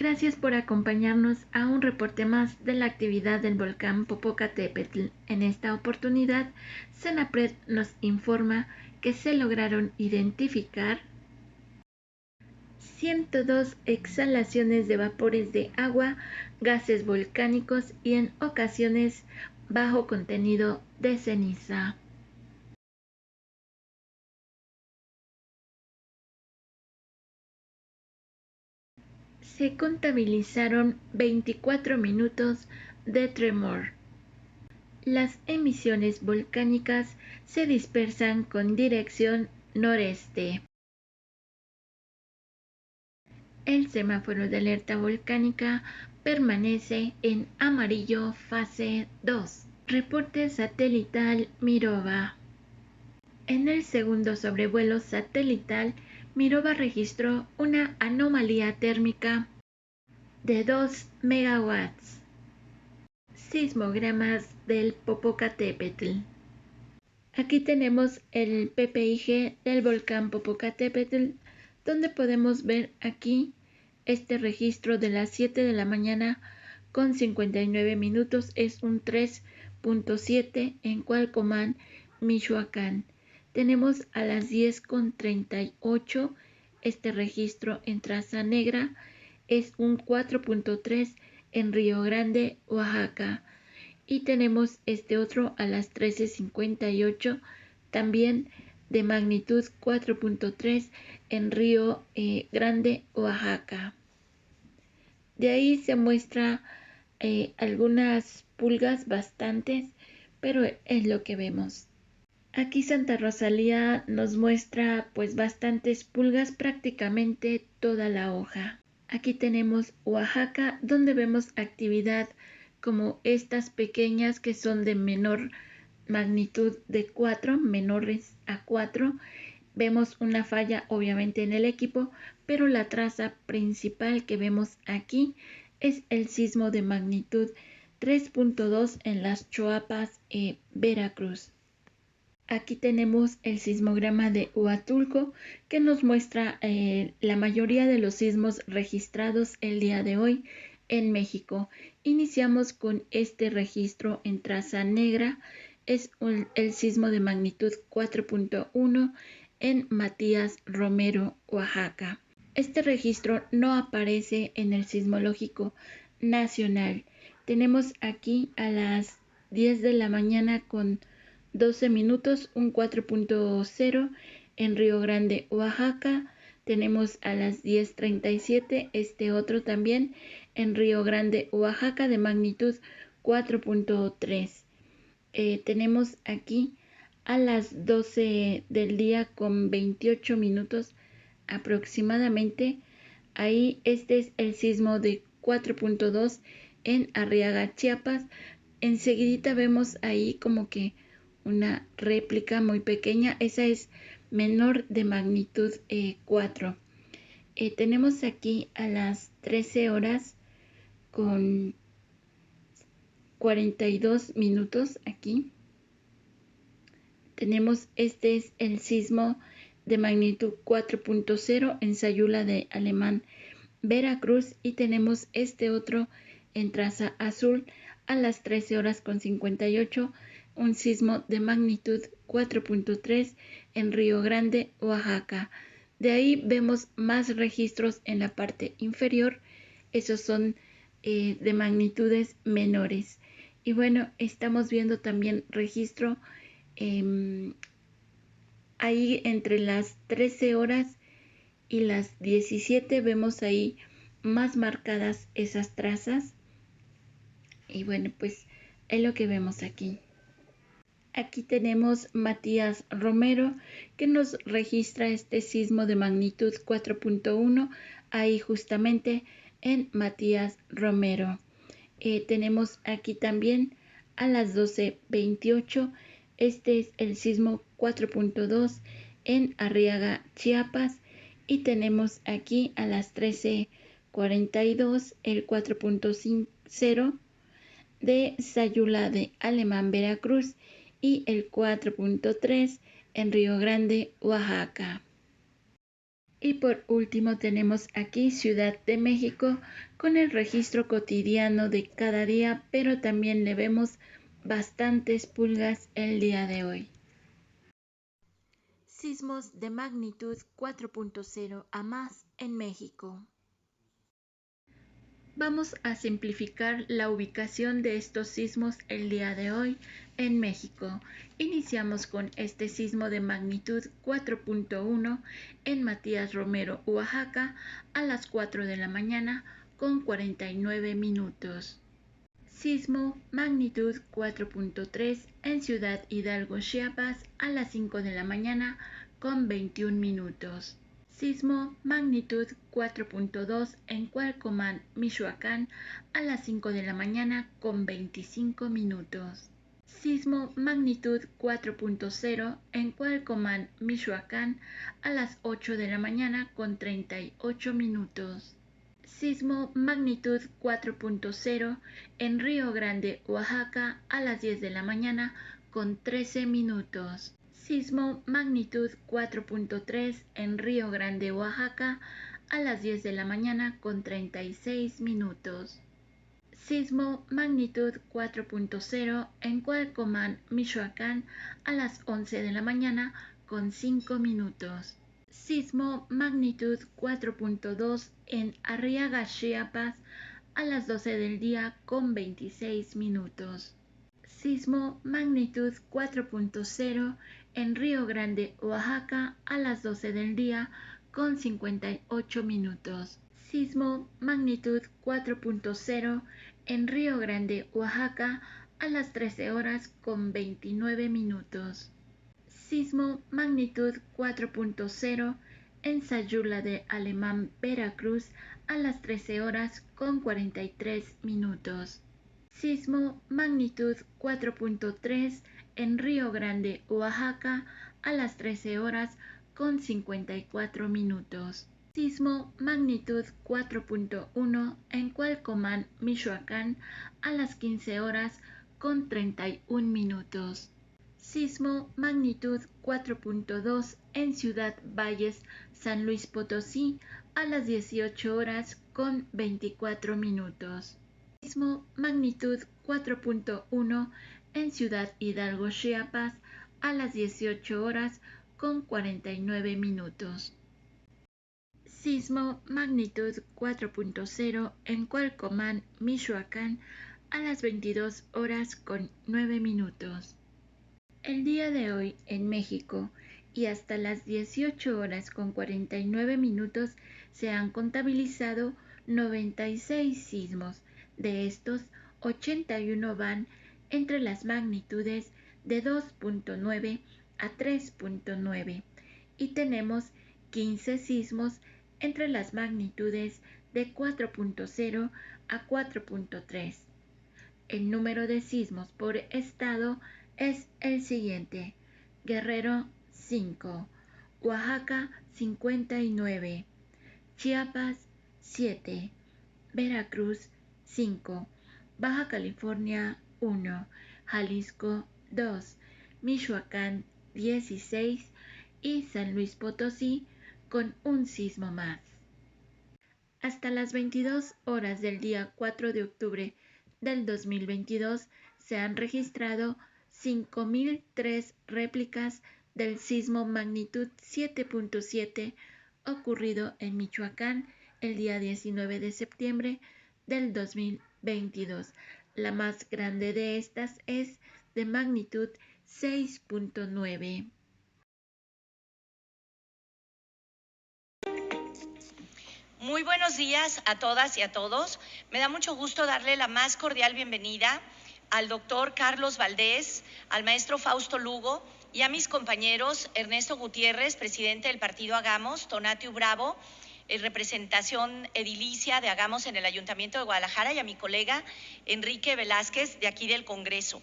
Gracias por acompañarnos a un reporte más de la actividad del volcán Popocatépetl. En esta oportunidad, Senapred nos informa que se lograron identificar 102 exhalaciones de vapores de agua, gases volcánicos y en ocasiones bajo contenido de ceniza. Se contabilizaron 24 minutos de tremor. Las emisiones volcánicas se dispersan con dirección noreste. El semáforo de alerta volcánica permanece en amarillo fase 2. Reporte satelital Mirova. En el segundo sobrevuelo satelital, Mirova registró una anomalía térmica de 2 megawatts. Sismogramas del Popocatépetl. Aquí tenemos el PPIG del volcán Popocatépetl, donde podemos ver aquí este registro de las 7 de la mañana con 59 minutos. Es un 3.7 en Cualcomán, Michoacán. Tenemos a las 10 con 38 este registro en Traza Negra. Es un 4.3 en Río Grande, Oaxaca. Y tenemos este otro a las 13:58, también de magnitud 4.3 en Río Grande, Oaxaca. De ahí se muestra algunas pulgas, bastantes, pero es lo que vemos. Aquí Santa Rosalía nos muestra pues bastantes pulgas, prácticamente toda la hoja. Aquí tenemos Oaxaca, donde vemos actividad como estas pequeñas que son de menor magnitud de 4, menores a 4. Vemos una falla obviamente en el equipo, pero la traza principal que vemos aquí es el sismo de magnitud 3.2 en las Choapas, Veracruz. Aquí tenemos el sismograma de Huatulco que nos muestra la mayoría de los sismos registrados el día de hoy en México. Iniciamos con este registro en traza negra. Es el sismo de magnitud 4.1 en Matías Romero, Oaxaca. Este registro no aparece en el sismológico nacional. Tenemos aquí a las 10 de la mañana con 12 minutos, un 4.0 en Río Grande, Oaxaca. Tenemos a las 10:37 este otro también en Río Grande, Oaxaca, de magnitud 4.3. Tenemos aquí a las 12 del día con 28 minutos aproximadamente. Ahí este es el sismo de 4.2 en Arriaga, Chiapas. Enseguidita vemos ahí como que una réplica muy pequeña. Esa es menor de magnitud 4. Tenemos aquí a las 13 horas con 42 minutos aquí. Tenemos este es el sismo de magnitud 4.0 en Sayula de Alemán, Veracruz, y tenemos este otro en traza azul a las 13 horas con 58, un sismo de magnitud 4.3 en Río Grande, Oaxaca. De ahí vemos más registros en la parte inferior. Esos son de magnitudes menores. Y bueno, estamos viendo también registro ahí entre las 13 horas y las 17 vemos ahí más marcadas esas trazas. Y bueno, pues es lo que vemos aquí. Aquí tenemos Matías Romero que nos registra este sismo de magnitud 4.1 ahí justamente en Matías Romero. Tenemos aquí también a las 12:28. Este es el sismo 4.2 en Arriaga, Chiapas. Y tenemos aquí a las 13:42 el 4.0 de Sayula de Alemán, Veracruz, y el 4.3 en Río Grande, Oaxaca. Y por último tenemos aquí Ciudad de México con el registro cotidiano de cada día, pero también le vemos bastantes pulgas el día de hoy. Sismos de magnitud 4.0 a más en México. Vamos a simplificar la ubicación de estos sismos el día de hoy en México. Iniciamos con este sismo de magnitud 4.1 en Matías Romero, Oaxaca, a las 4 de la mañana con 49 minutos. Sismo magnitud 4.3 en Ciudad Hidalgo, Chiapas, a las 5 de la mañana con 21 minutos. Sismo magnitud 4.2 en Cualcomán, Michoacán, a las 5 de la mañana con 25 minutos. Sismo magnitud 4.0 en Cualcomán, Michoacán, a las 8 de la mañana con 38 minutos. Sismo magnitud 4.0 en Río Grande, Oaxaca, a las 10 de la mañana con 13 minutos. Sismo magnitud 4.3 en Río Grande, Oaxaca, a las 10 de la mañana con 36 minutos. Sismo magnitud 4.0 en Cualcomán, Michoacán, a las 11 de la mañana con 5 minutos. Sismo magnitud 4.2 en Arriaga, Chiapas, a las 12 del día con 26 minutos. Sismo magnitud 4.0 en Río Grande, Oaxaca, a las 12 del día con 58 minutos. Sismo magnitud 4.0 en Río Grande, Oaxaca, a las 13 horas con 29 minutos. Sismo magnitud 4.0 en Sayula de Alemán, Veracruz, a las 13 horas con 43 minutos. Sismo magnitud 4.3 en Río Grande, Oaxaca, a las 13 horas con 54 minutos. Sismo magnitud 4.1 en Cualcomán, Michoacán, a las 15 horas con 31 minutos. Sismo magnitud 4.2 en Ciudad Valles, San Luis Potosí, a las 18 horas con 24 minutos. Sismo magnitud 4.1 en Ciudad Hidalgo, Chiapas, a las 18 horas con 49 minutos. Sismo magnitud 4.0 en Cualcomán, Michoacán, a las 22 horas con 9 minutos. El día de hoy en México y hasta las 18 horas con 49 minutos se han contabilizado 96 sismos. De estos, 81 van entre las magnitudes de 2.9 a 3.9 y tenemos 15 sismos entre las magnitudes de 4.0 a 4.3. El número de sismos por estado es el siguiente: Guerrero 5, Oaxaca 59, Chiapas 7, Veracruz 5, Baja California 1, Jalisco 2, Michoacán 16 y San Luis Potosí con un sismo más. Hasta las 22 horas del día 4 de octubre del 2022 se han registrado 5.003 réplicas del sismo magnitud 7.7 ocurrido en Michoacán el día 19 de septiembre del 2022. La más grande de estas es de magnitud 6.9. Muy buenos días a todas y a todos. Me da mucho gusto darle la más cordial bienvenida al doctor Carlos Valdés, al maestro Fausto Lugo y a mis compañeros Ernesto Gutiérrez, presidente del partido Hagamos, Tonatiuh Bravo, representación edilicia de Hagamos en el Ayuntamiento de Guadalajara, y a mi colega Enrique Velázquez, de aquí del Congreso.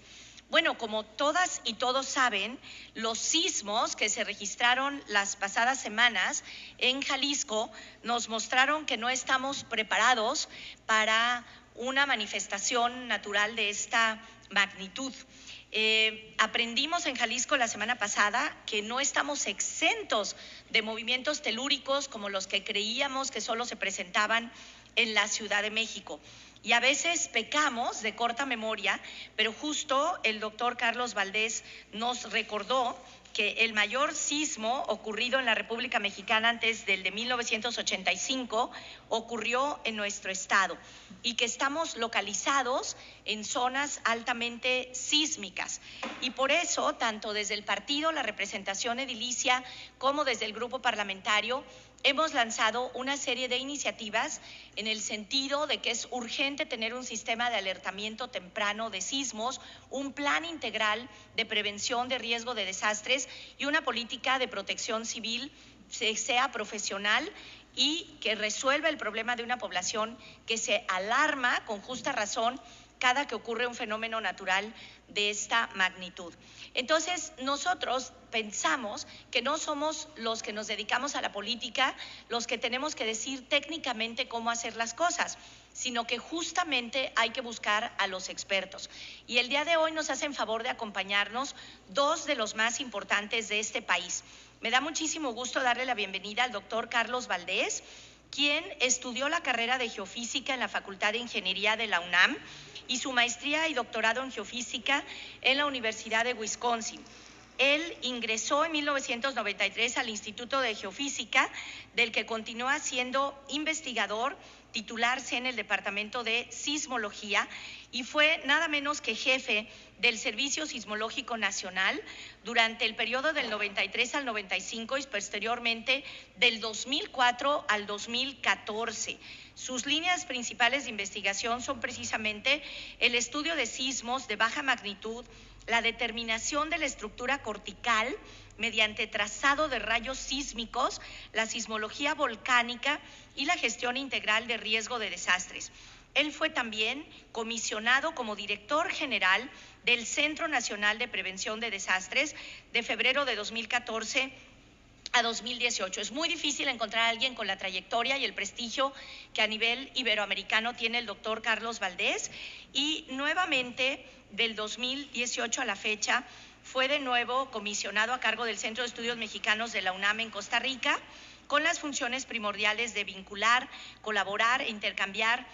Bueno, como todas y todos saben, los sismos que se registraron las pasadas semanas en Jalisco nos mostraron que no estamos preparados para una manifestación natural de esta magnitud. Aprendimos en Jalisco la semana pasada que no estamos exentos de movimientos telúricos como los que creíamos que solo se presentaban en la Ciudad de México. Y a veces pecamos de corta memoria, pero justo el doctor Carlos Valdés nos recordó que el mayor sismo ocurrido en la República Mexicana antes del de 1985 ocurrió en nuestro estado y que estamos localizados en zonas altamente sísmicas. Y por eso, tanto desde el partido, la representación edilicia, como desde el grupo parlamentario, hemos lanzado una serie de iniciativas en el sentido de que es urgente tener un sistema de alertamiento temprano de sismos, un plan integral de prevención de riesgo de desastres y una política de protección civil que sea profesional y que resuelva el problema de una población que se alarma con justa razón cada que ocurre un fenómeno natural de esta magnitud. Entonces, nosotros pensamos que no somos los que nos dedicamos a la política los que tenemos que decir técnicamente cómo hacer las cosas, sino que justamente hay que buscar a los expertos. Y el día de hoy nos hacen favor de acompañarnos dos de los más importantes de este país. Me da muchísimo gusto darle la bienvenida al doctor Carlos Valdés, quien estudió la carrera de geofísica en la Facultad de Ingeniería de la UNAM y su maestría y doctorado en geofísica en la Universidad de Wisconsin. Él ingresó en 1993 al Instituto de Geofísica, del que continúa siendo investigador, titularse en el Departamento de Sismología y fue nada menos que jefe del Servicio Sismológico Nacional durante el periodo del 93 al 95 y posteriormente del 2004 al 2014. Sus líneas principales de investigación son precisamente el estudio de sismos de baja magnitud, la determinación de la estructura cortical mediante trazado de rayos sísmicos, la sismología volcánica y la gestión integral de riesgo de desastres. Él fue también comisionado como director general del Centro Nacional de Prevención de Desastres de febrero de 2014 a 2018. Es muy difícil encontrar a alguien con la trayectoria y el prestigio que a nivel iberoamericano tiene el doctor Carlos Valdés y nuevamente del 2018 a la fecha fue de nuevo comisionado a cargo del Centro de Estudios Mexicanos de la UNAM en Costa Rica con las funciones primordiales de vincular, colaborar e intercambiar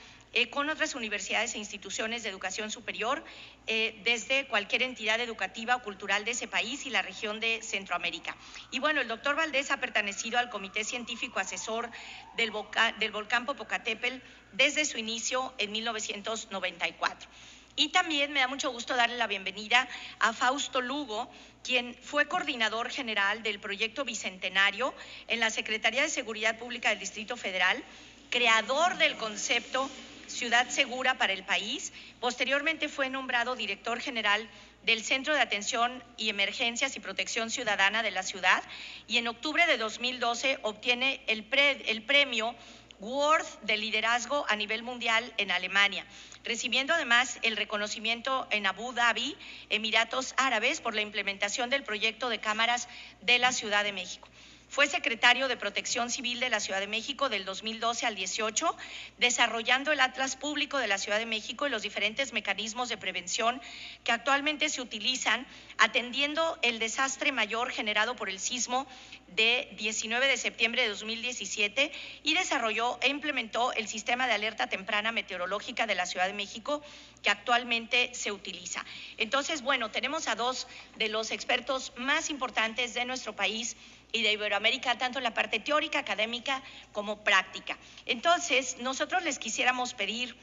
con otras universidades e instituciones de educación superior desde cualquier entidad educativa o cultural de ese país y la región de Centroamérica. Y bueno, el doctor Valdés ha pertenecido al Comité Científico Asesor del volcán Popocatépetl desde su inicio en 1994. Y también me da mucho gusto darle la bienvenida a Fausto Lugo, quien fue coordinador general del proyecto Bicentenario en la Secretaría de Seguridad Pública del Distrito Federal, creador del concepto Ciudad Segura para el País. Posteriormente fue nombrado director general del Centro de Atención y Emergencias y Protección Ciudadana de la ciudad y en octubre de 2012 obtiene el premio Worth de liderazgo a nivel mundial en Alemania, recibiendo además el reconocimiento en Abu Dhabi, Emiratos Árabes, por la implementación del proyecto de cámaras de la Ciudad de México. Fue secretario de Protección Civil de la Ciudad de México del 2012 al 18, desarrollando el Atlas Público de la Ciudad de México y los diferentes mecanismos de prevención que actualmente se utilizan, atendiendo el desastre mayor generado por el sismo de 19 de septiembre de 2017 y desarrolló e implementó el sistema de alerta temprana meteorológica de la Ciudad de México que actualmente se utiliza. Entonces, bueno, tenemos a dos de los expertos más importantes de nuestro país y de Iberoamérica, tanto en la parte teórica, académica, como práctica. Entonces, nosotros les quisiéramos pedir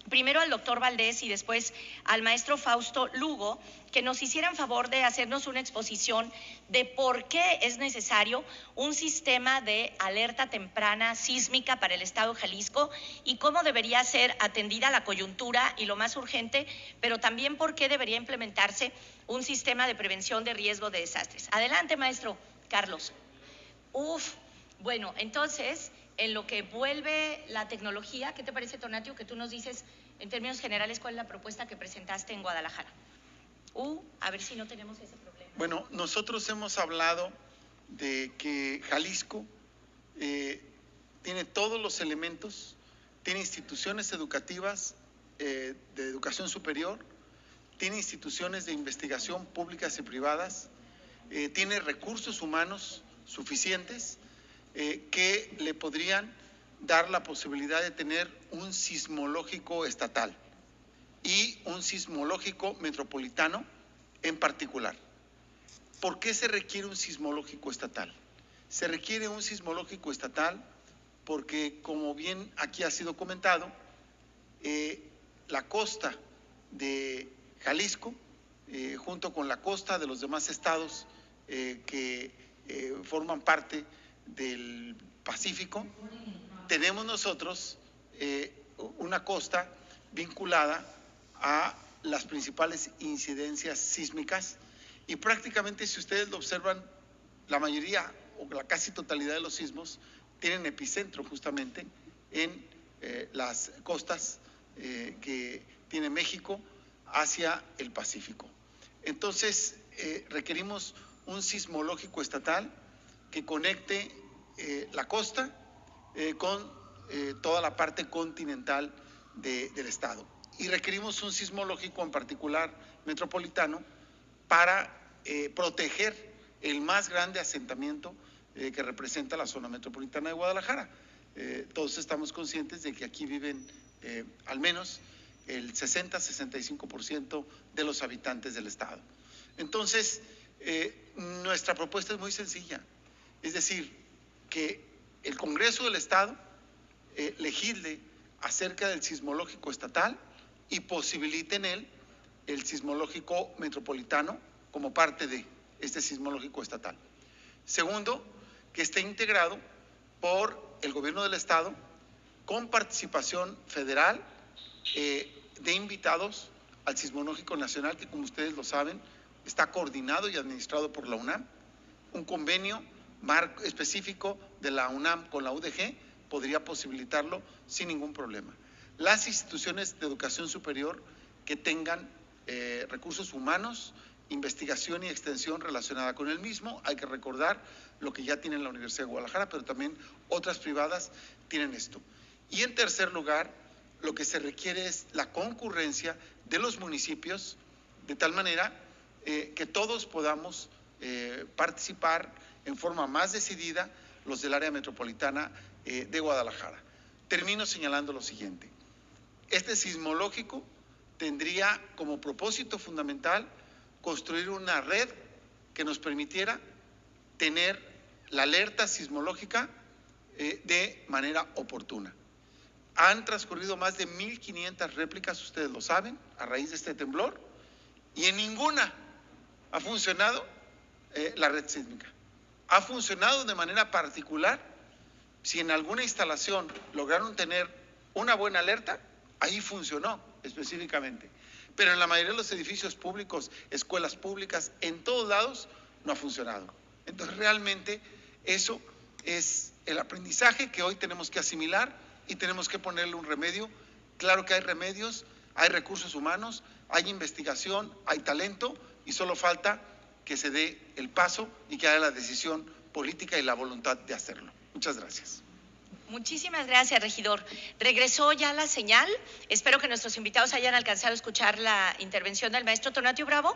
primero al doctor Valdés y después al maestro Fausto Lugo que nos hicieran favor de hacernos una exposición de por qué es necesario un sistema de alerta temprana sísmica para el estado de Jalisco y cómo debería ser atendida la coyuntura y lo más urgente, pero también por qué debería implementarse un sistema de prevención de riesgo de desastres. Adelante, maestro Carlos. Bueno, entonces, en lo que vuelve la tecnología, ¿qué te parece, Tonatio, que tú nos dices en términos generales cuál es la propuesta que presentaste en Guadalajara? A ver si no tenemos ese problema. Bueno, nosotros hemos hablado de que Jalisco tiene todos los elementos, tiene instituciones educativas de educación superior, tiene instituciones de investigación públicas y privadas, tiene recursos humanos suficientes que le podrían dar la posibilidad de tener un sismológico estatal y un sismológico metropolitano en particular. ¿Por qué se requiere un sismológico estatal? Se requiere un sismológico estatal porque, como bien aquí ha sido comentado, la costa de Jalisco, junto con la costa de los demás estados que forman parte del Pacífico, tenemos nosotros una costa vinculada a las principales incidencias sísmicas y prácticamente, si ustedes lo observan, la mayoría o la casi totalidad de los sismos tienen epicentro justamente en las costas que tiene México hacia el Pacífico. Entonces, requerimos un sismológico estatal que conecte la costa con toda la parte continental del estado. Y requerimos un sismológico en particular metropolitano para proteger el más grande asentamiento que representa la zona metropolitana de Guadalajara. Todos estamos conscientes de que aquí viven al menos el 60-65% de los habitantes del estado. Entonces, nuestra propuesta es muy sencilla, es decir, que el Congreso del Estado legisle acerca del sismológico estatal y posibilite en él el sismológico metropolitano como parte de este sismológico estatal. Segundo, que esté integrado por el gobierno del estado con participación federal de invitados al sismológico nacional, que, como ustedes lo saben, está coordinado y administrado por la UNAM. Un convenio específico de la UNAM con la UDG podría posibilitarlo sin ningún problema. Las instituciones de educación superior que tengan recursos humanos, investigación y extensión relacionada con el mismo, hay que recordar lo que ya tiene la Universidad de Guadalajara, pero también otras privadas tienen esto. Y en tercer lugar, lo que se requiere es la concurrencia de los municipios, de tal manera que todos podamos participar en forma más decidida, los del área metropolitana de Guadalajara. Termino señalando lo siguiente. Este sismológico tendría como propósito fundamental construir una red que nos permitiera tener la alerta sismológica de manera oportuna. Han transcurrido más de 1,500 réplicas, ustedes lo saben, a raíz de este temblor, y en ninguna ha funcionado la red sísmica. Ha funcionado de manera particular si en alguna instalación lograron tener una buena alerta, ahí funcionó específicamente. Pero en la mayoría de los edificios públicos, escuelas públicas, en todos lados, no ha funcionado. Entonces, realmente, eso es el aprendizaje que hoy tenemos que asimilar y tenemos que ponerle un remedio. Claro que hay remedios, hay recursos humanos, hay investigación, hay talento y solo falta que se dé el paso y que haya la decisión política y la voluntad de hacerlo. Muchas gracias. Muchísimas gracias, regidor. Regresó ya la señal. Espero que nuestros invitados hayan alcanzado a escuchar la intervención del maestro Tonatio Bravo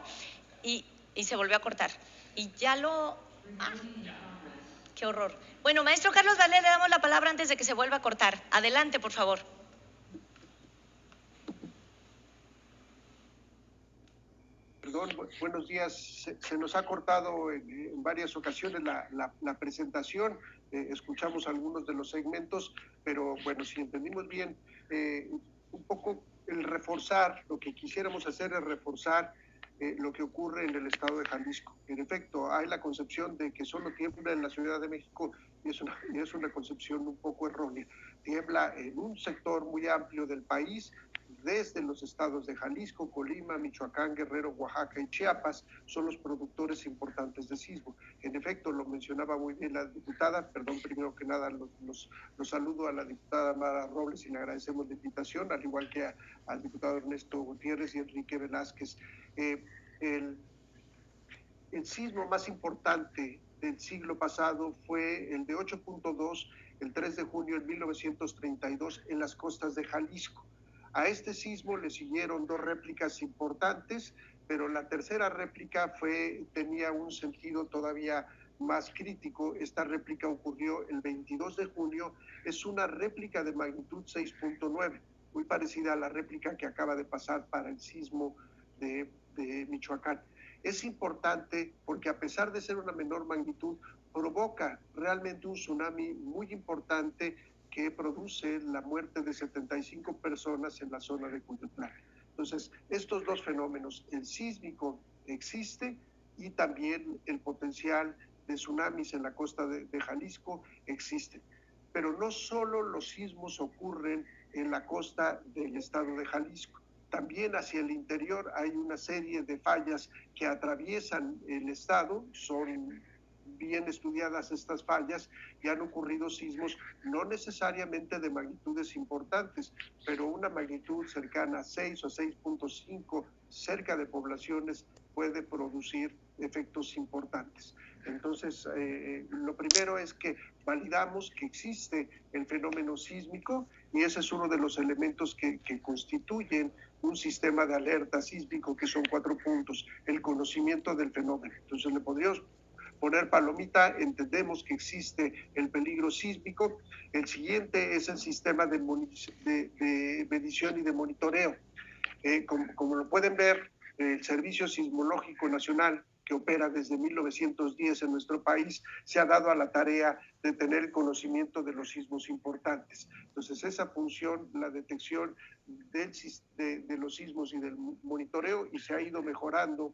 y se volvió a cortar. Y ya lo... ¡Qué horror! Bueno, maestro Carlos Valdés, le damos la palabra antes de que se vuelva a cortar. Adelante, por favor. Perdón, buenos días. Se nos ha cortado en varias ocasiones la presentación. Escuchamos algunos de los segmentos, pero bueno, si entendimos bien, un poco el reforzar, lo que quisiéramos hacer es reforzar lo que ocurre en el estado de Jalisco. En efecto, hay la concepción de que solo tiembla en la Ciudad de México y es una concepción un poco errónea. Tiembla en un sector muy amplio del país, desde los estados de Jalisco, Colima, Michoacán, Guerrero, Oaxaca y Chiapas, son los productores importantes de sismo. En efecto, lo mencionaba muy bien la diputada, perdón, primero que nada los saludo a la diputada Mara Robles y le agradecemos la invitación, al igual que al diputado Ernesto Gutiérrez y Enrique Velázquez. El sismo más importante del siglo pasado fue el de 8.2, el 3 de junio de 1932, en las costas de Jalisco. A este sismo le siguieron 2 réplicas importantes, pero la tercera réplica tenía un sentido todavía más crítico. Esta réplica ocurrió el 22 de junio, es una réplica de magnitud 6.9, muy parecida a la réplica que acaba de pasar para el sismo de Michoacán. Es importante porque a pesar de ser una menor magnitud, provoca realmente un tsunami muy importante que produce la muerte de 75 personas en la zona de Cuyutlán. Entonces, estos dos fenómenos, el sísmico existe y también el potencial de tsunamis en la costa de Jalisco existe. Pero no solo los sismos ocurren en la costa del estado de Jalisco, también hacia el interior hay una serie de fallas que atraviesan el estado, son bien estudiadas estas fallas y han ocurrido sismos no necesariamente de magnitudes importantes, pero una magnitud cercana a 6 o 6.5 cerca de poblaciones puede producir efectos importantes. Entonces, lo primero es que validamos que existe el fenómeno sísmico y ese es uno de los elementos que constituyen un sistema de alerta sísmico, que son 4 puntos: el conocimiento del fenómeno. Entonces le podríamos poner palomita, entendemos que existe el peligro sísmico. El siguiente es el sistema de medición y de monitoreo. Como lo pueden ver, el Servicio Sismológico Nacional, que opera desde 1910 en nuestro país, se ha dado a la tarea de tener conocimiento de los sismos importantes. Entonces, esa función, la detección de los sismos y del monitoreo, y se ha ido mejorando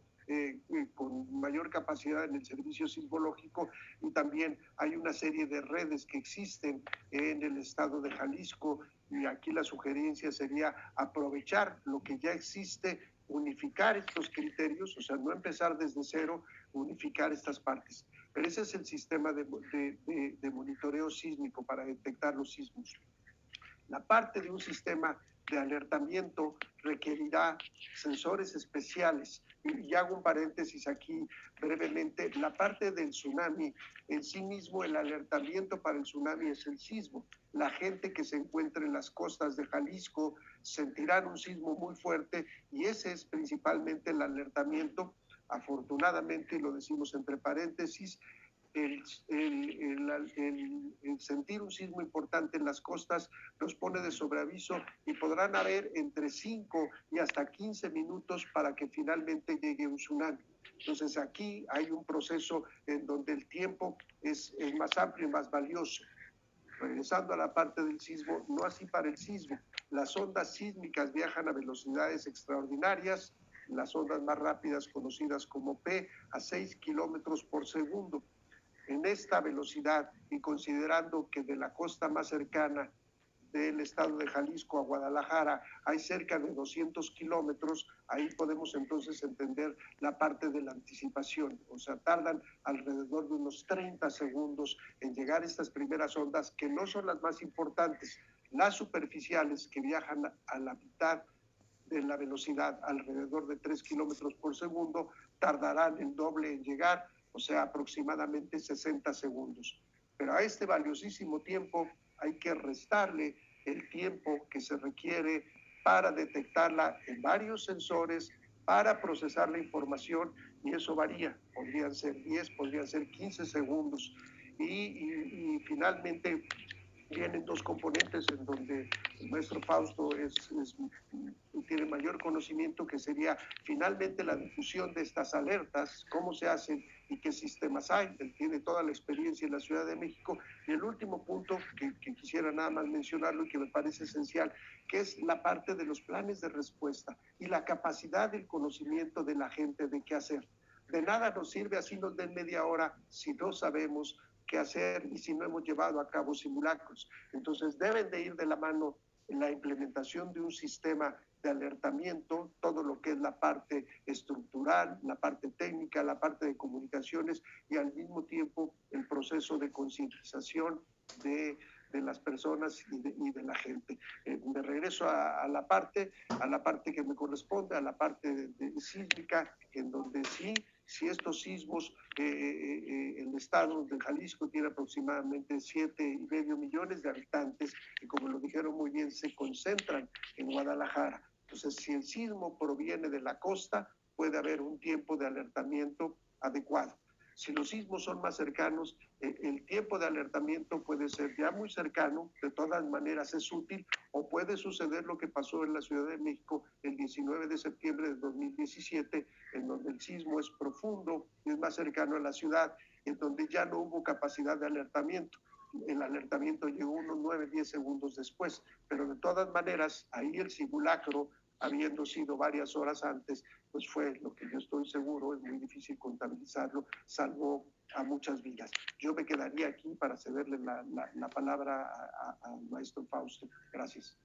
con mayor capacidad en el servicio sismológico, y también hay una serie de redes que existen en el estado de Jalisco, y aquí la sugerencia sería aprovechar lo que ya existe, unificar estos criterios, o sea, no empezar desde cero, unificar estas partes. Pero ese es el sistema de monitoreo sísmico para detectar los sismos. La parte de un sistema de alertamiento requerirá sensores especiales. Y hago un paréntesis aquí brevemente. La parte del tsunami, en sí mismo el alertamiento para el tsunami es el sismo. La gente que se encuentre en las costas de Jalisco sentirán un sismo muy fuerte y ese es principalmente el alertamiento. Afortunadamente, y lo decimos entre paréntesis, el sentir un sismo importante en las costas nos pone de sobreaviso y podrán haber entre 5 y hasta 15 minutos para que finalmente llegue un tsunami. Entonces aquí hay un proceso en donde el tiempo es más amplio y más valioso. Regresando a la parte del sismo, no así para el sismo. Las ondas sísmicas viajan a velocidades extraordinarias, las ondas más rápidas conocidas como P, a 6 kilómetros por segundo. En esta velocidad, y considerando que de la costa más cercana del estado de Jalisco a Guadalajara hay cerca de 200 kilómetros, ahí podemos entonces entender la parte de la anticipación. O sea, tardan alrededor de unos 30 segundos en llegar estas primeras ondas, que no son las más importantes. Las superficiales, que viajan a la mitad de la velocidad, alrededor de 3 kilómetros por segundo, tardarán el doble en llegar, o sea, aproximadamente 60 segundos. Pero a este valiosísimo tiempo hay que restarle el tiempo que se requiere para detectarla en varios sensores, para procesar la información, y eso varía. Podrían ser 10, podrían ser 15 segundos. Y finalmente vienen 2 componentes en donde el maestro Fausto tiene mayor conocimiento, que sería finalmente la difusión de estas alertas, cómo se hacen y qué sistemas hay. Él tiene toda la experiencia en la Ciudad de México. Y el último punto que quisiera nada más mencionarlo y que me parece esencial, que es la parte de los planes de respuesta y la capacidad del conocimiento de la gente de qué hacer. De nada nos sirve así nos den media hora si no sabemos qué hacer y si no hemos llevado a cabo simulacros. Entonces deben de ir de la mano en la implementación de un sistema de alertamiento, todo lo que es la parte estructural, la parte técnica, la parte de comunicaciones, y al mismo tiempo el proceso de concientización de las personas y de la gente. De regreso a la parte que me corresponde, a la parte de sísmica, en donde sí Si estos sismos, el estado de Jalisco tiene aproximadamente 7,5 millones de habitantes y, como lo dijeron muy bien, se concentran en Guadalajara. Entonces, si el sismo proviene de la costa, puede haber un tiempo de alertamiento adecuado. Si los sismos son más cercanos, el tiempo de alertamiento puede ser ya muy cercano, de todas maneras es útil, o puede suceder lo que pasó en la Ciudad de México el 19 de septiembre de 2017, en donde el sismo es profundo, es más cercano a la ciudad, en donde ya no hubo capacidad de alertamiento. El alertamiento llegó unos 9, 10 segundos después, pero de todas maneras, ahí el simulacro, habiendo sido varias horas antes, pues fue lo que yo estoy seguro, es muy difícil contabilizarlo, salvó a muchas vidas. Yo me quedaría aquí para cederle la palabra al maestro Fausto. Gracias.